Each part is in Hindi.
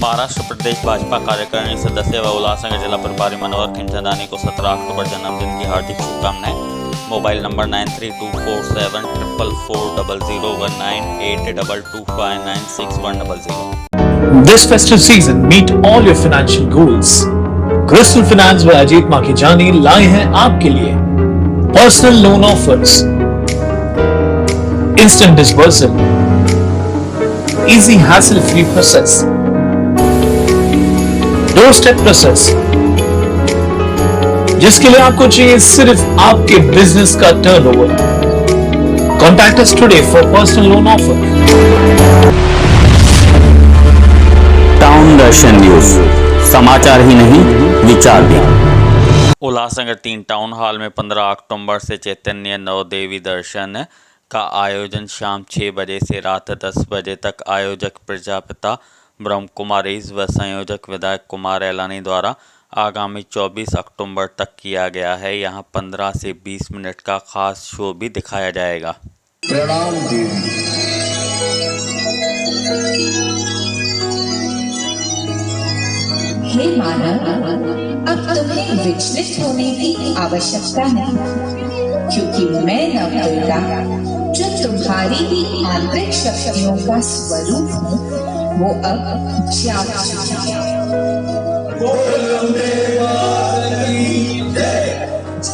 महाराष्ट्र प्रदेश भाजपा कार्यकारिणी सदस्य व उल्लासनगर जिला प्रभारी मनोहर खिमचंदानी को 17 अक्टूबर जन्मदिन की हार्दिक शुभकामनाएं। Mobile number 93247400198225961000। This festive season, meet all your financial goals. Crystal Finance व अजीत माखीजानी लाए हैं आपके लिए personal loan offers, instant disbursal, easy hassle-free process, doorstep process, जिसके लिए आपको चाहिए सिर्फ आपके बिजनेस का turnover. Contact us today for personal loan offer. Town Darshan news, समाचार ही नहीं विचार भी। उल्लासनगर 3 टाउन हॉल में 15 अक्टूबर से चैतन्य नवदेवी दर्शन का आयोजन शाम 6 बजे से रात 10 बजे तक आयोजक प्रजापिता ब्रह्म कुमारीज व संयोजक विधायक कुमार एलानी द्वारा आगामी 24 अक्टूबर तक किया गया है। यहां 15 से 20 मिनट का खास शो भी दिखाया जाएगा। प्रणाम देवी। हे मानव, अब तुम्हें विचलित होने की आवश्यकता नहीं, क्योंकि मैं नवदुर्गा, जो तुम्हारी ही आंतरिक शक्तियों का स्वरूप हूँ, वो अब जाग चुकी है।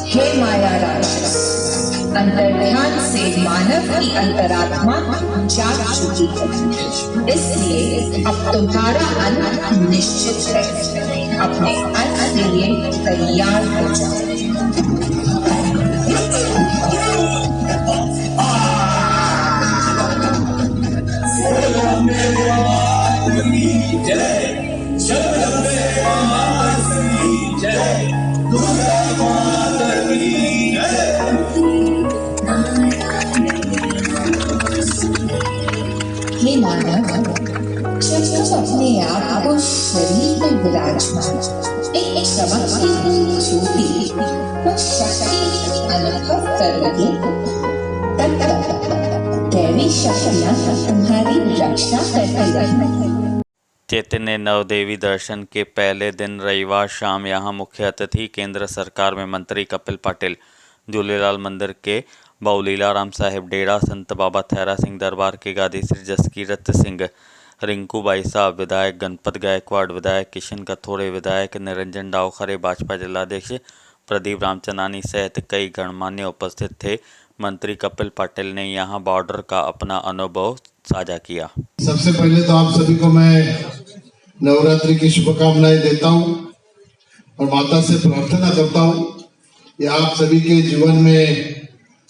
हे माया राक्षस, अंतर्ध्यान से मानव की अंतरात्मा जाग चुकी है, इसलिए अब तुम्हारा अंत निश्चित है। अपने अंत के लिए तैयार हो जाओ। हे मानव, जब तुम अपने आप को शरीर में विराजमान एक चमकती हुई ज्योति व शक्ति अनुभव कर लगे, तब तक दैवी शक्तियां तुम्हारी रक्षा करती रहेंगी। चैतन्य नवदेवी दर्शन के पहले दिन रविवार शाम यहां मुख्य अतिथि केंद्र सरकार में मंत्री कपिल पाटिल, झूलेलाल मंदिर के बाउलीला राम साहिब डेरा, संत बाबा थैरा सिंह दरबार के गादी श्री जसकीरत सिंह, रिंकू बाई साहब विधायक, गणपत गायकवाड़ विधायक, किशन कथोड़े विधायक, निरंजन डावखरे भाजपा जिलाध्यक्ष, प्रदीप रामचंदानी सहित कई गणमान्य उपस्थित थे। मंत्री कपिल पाटिल ने यहां बॉर्डर का अपना अनुभव साझा किया। सबसे पहले तो आप सभी को मैं नवरात्रि की शुभकामनाएं देता हूं और माता से प्रार्थना करता हूं कि आप सभी के जीवन में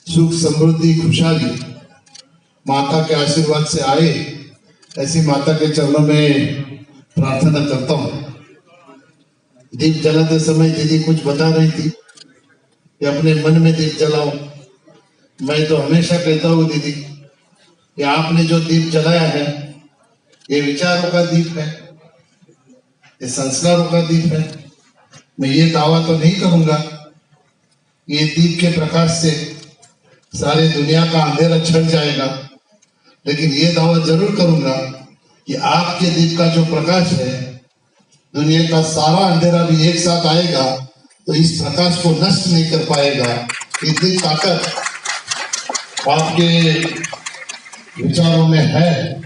सुख, समृद्धि, खुशहाली माता के आशीर्वाद से आए, ऐसी माता के चरणों में प्रार्थना करता हूं। दीप जलाते समय दीदी कुछ बता रही थी कि अपने मन में दीप जलाओ। मैं तो हमेशा कहता हूँ दीदी कि आपने जो दीप जलाया है, ये विचारों का दीप है, ये संस्कारों का दीप है। मैं ये दावा तो नहीं करूंगा ये दीप के प्रकाश से सारी दुनिया का अंधेरा छट जाएगा, लेकिन ये दावा जरूर करूंगा कि आपके दीप का जो प्रकाश है, दुनिया का सारा अंधेरा भी एक साथ आएगा तो इस प्रकाश को नष्ट नहीं कर पाएगा। इतनी ताकत आपके विचारों में है।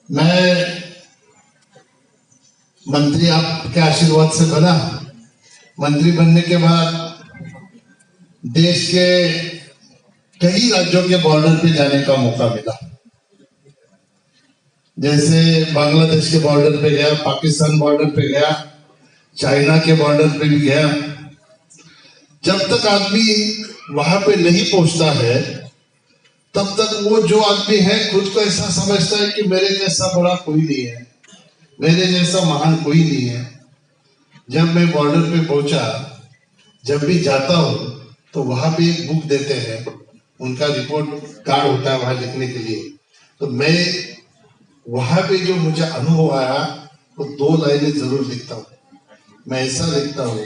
मैं मंत्री आपके आशीर्वाद से बना। मंत्री बनने के बाद देश के कई राज्यों के बॉर्डर पे जाने का मौका मिला। जैसे बांग्लादेश के बॉर्डर पे गया, पाकिस्तान बॉर्डर पे गया, चाइना के बॉर्डर पे भी गया। जब तक आदमी वहां पे नहीं पहुंचता है, तब तक वो जो आदमी है खुद को ऐसा समझता है कि मेरे जैसा बड़ा कोई नहीं है, मेरे जैसा महान कोई नहीं है। जब मैं बॉर्डर पे पहुंचा, जब भी जाता हूँ तो वहां पे एक बुक देते हैं, उनका रिपोर्ट कार्ड होता है वहां लिखने के लिए। तो मैं वहां पे जो मुझे अनुभव आया वो 2 लाइनें जरूर लिखता हूँ। मैं ऐसा लिखता हूँ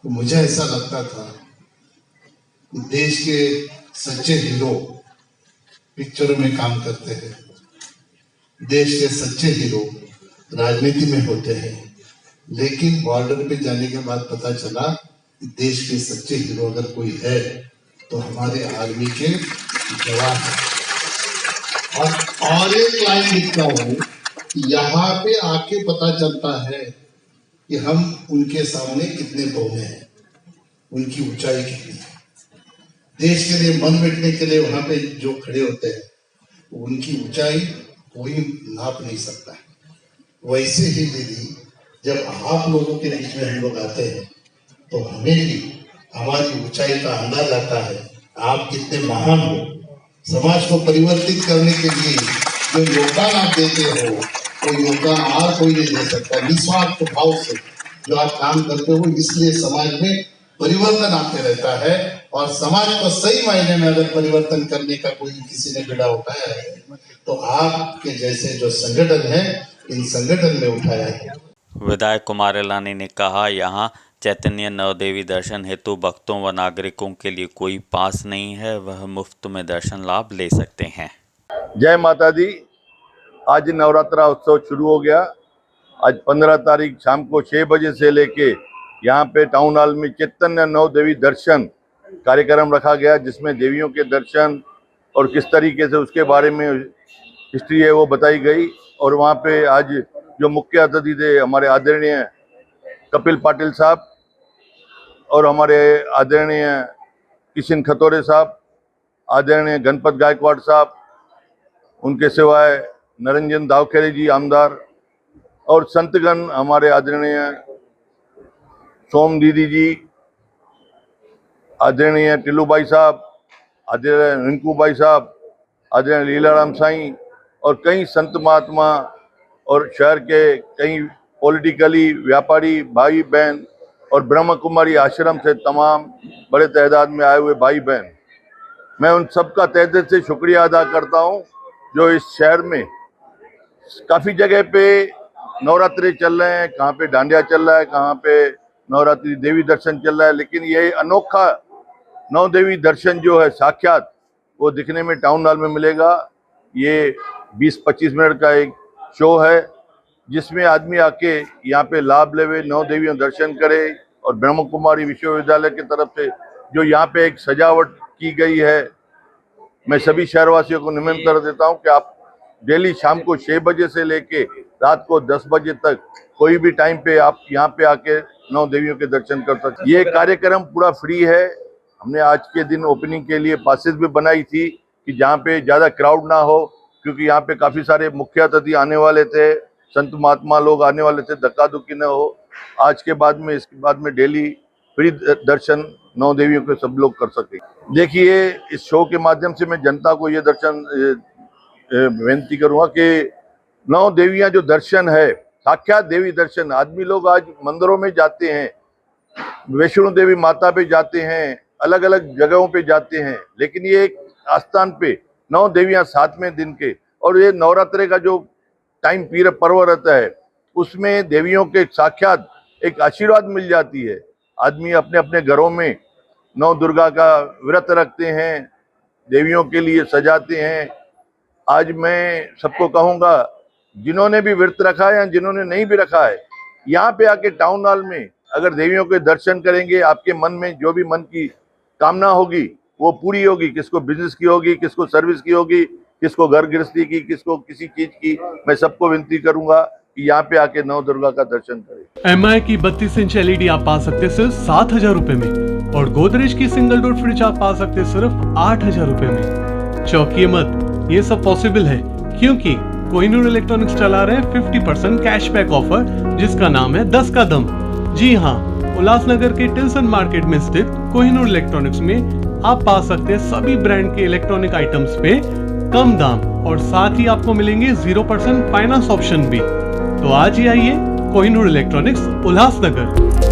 कि मुझे ऐसा लगता था कि देश के सच्चे हीरो पिक्चरों में काम करते हैं। देश के सच्चे हीरो राजनीति में होते हैं, लेकिन बॉर्डर पे जाने के बाद पता चला कि देश के सच्चे हीरो अगर कोई है तो हमारे आर्मी के जवान हैं। और एक लाइन लिखता हूँ, यहाँ पे आके पता चलता है कि हम उनके सामने कितने बौने हैं, उनकी ऊंचाई कितनी है। देश के लिए मन मिटने के लिए वहां पे जो खड़े होते हैं, उनकी ऊंचाई कोई नाप नहीं सकता है। वैसे ही दीदी, जब आप लोगों के बीच में हम लोग आते हैं तो हमें भी हमारी ऊंचाई का अंदाज आता है। आप कितने महान हो, समाज को परिवर्तित करने के लिए जो योगदान आप देते हो, वो योगदान और कोई नहीं दे सकता। निस्वार्थ भाव से जो आप काम करते हो, इसलिए समाज में परिवर्तन आते रहता है। और समाज को सही मायने में अगर परिवर्तन करने का कोई किसी ने बिड़ा उठाया है तो आपके जैसे जो संगठन है, इन संगठन में उठाया है। विधायक कुमार इलानी ने कहा, यहाँ चैतन्य नवदेवी दर्शन हेतु भक्तों व नागरिकों के लिए कोई पास नहीं है, वह मुफ्त में दर्शन लाभ ले सकते हैं। जय माता दी। आज नवरात्रा उत्सव शुरू हो गया। आज 15 तारीख शाम को 6 बजे से लेके यहाँ पे टाउन हॉल में चैतन्य नवदेवी दर्शन कार्यक्रम रखा गया, जिसमें देवियों के दर्शन और किस तरीके से उसके बारे में हिस्ट्री है वो बताई गई। और वहाँ पे आज जो मुख्य अतिथि थे हमारे आदरणीय कपिल पाटिल साहब और हमारे आदरणीय किशन खतौरे साहब, आदरणीय गणपत गायकवाड़ साहब, उनके सिवाय नरंजन दावखेड़े जी आमदार और संतगण हमारे आदरणीय सोम दीदी जी, आदरणीय टिल्लू भाई साहब, आदरणीय रिंकू भाई साहब, आदरणीय लीलाराम साईं और कई संत महात्मा और शहर के कई पॉलिटिकली व्यापारी भाई बहन और ब्रह्म कुमारी आश्रम से तमाम बड़े तादाद में आए हुए भाई बहन, मैं उन सबका तहे दिल से शुक्रिया अदा करता हूं जो इस शहर में काफ़ी जगह पे नवरात्रि चल रहे हैं, कहाँ पे डांडिया चल रहा है, कहाँ पे नवरात्रि देवी दर्शन चल रहा है, लेकिन ये अनोखा नवदेवी दर्शन जो है साक्षात वो दिखने में टाउन हॉल में मिलेगा। ये 20-25 मिनट का एक शो है जिसमें आदमी आके यहाँ पे लाभ लेवे, नौ देवियों दर्शन करे। और ब्रह्म कुमारी विश्वविद्यालय की तरफ से जो यहाँ पे एक सजावट की गई है, मैं सभी शहरवासियों को निमंत्रण देता हूँ कि आप डेली शाम को 6 बजे से लेके रात को 10 बजे तक कोई भी टाइम पे आप यहाँ पे आके नौ देवियों के दर्शन कर सकते। ये कार्यक्रम पूरा फ्री है। हमने आज के दिन ओपनिंग के लिए पासेस भी बनाई थी कि जहाँ पे ज़्यादा क्राउड ना हो, क्योंकि यहाँ पे काफ़ी सारे मुख्य अतिथि आने वाले थे, संत महात्मा लोग आने वाले थे, धक्का धुक्की न हो। आज के बाद में इसके बाद में डेली फ्री दर्शन नौ देवियों के सब लोग कर सके। देखिए, इस शो के माध्यम से मैं जनता को ये दर्शन विनती करूँगा कि नौ देवियाँ जो दर्शन है, साक्षात देवी दर्शन, आदमी लोग आज मंदिरों में जाते हैं, वैष्णो देवी माता पे जाते हैं, अलग अलग जगहों पे जाते हैं, लेकिन ये एक आस्थान पे नौ देवियाँ 7वें दिन के, और ये नवरात्रे का जो टाइम पीरियड पर्व रहता है उसमें देवियों के साक्षात एक आशीर्वाद मिल जाती है। आदमी अपने अपने घरों में नौ दुर्गा का व्रत रखते हैं, देवियों के लिए सजाते हैं। आज मैं सबको कहूँगा, जिन्होंने भी व्रत रखा है या जिन्होंने नहीं भी रखा है, यहाँ पे आके टाउन हॉल में अगर देवियों के दर्शन करेंगे, आपके मन में जो भी मन की कामना होगी वो पूरी होगी। किसको बिजनेस की होगी, किसको सर्विस की होगी, किसको घर गृहस्थी की, किसको किसी चीज की। मैं सबको विनती करूंगा कि यहाँ पे आके नौ दुर्गा का दर्शन करें। MI की 32 इंच LED आप पा सकते सिर्फ 7,000 रुपए में, और गोदरेज की सिंगल डोर फ्रिज आप पा सकते सिर्फ 8,000 रुपए में। चौंकिए मत, ये सब पॉसिबल है क्योंकि कोहिनूर इलेक्ट्रॉनिक्स चला रहे हैं 50% कैशबैक ऑफर, जिसका नाम है 10 का दम। जी हाँ, उल्लासनगर के टिल्सन मार्केट में स्थित कोहिनूर इलेक्ट्रॉनिक्स में आप पा सकते हैं सभी ब्रांड के इलेक्ट्रॉनिक आइटम्स पे कम दाम, और साथ ही आपको मिलेंगे 0% फाइनेंस ऑप्शन भी। तो आज ही आइए कोहिनूर इलेक्ट्रॉनिक्स उल्लासनगर।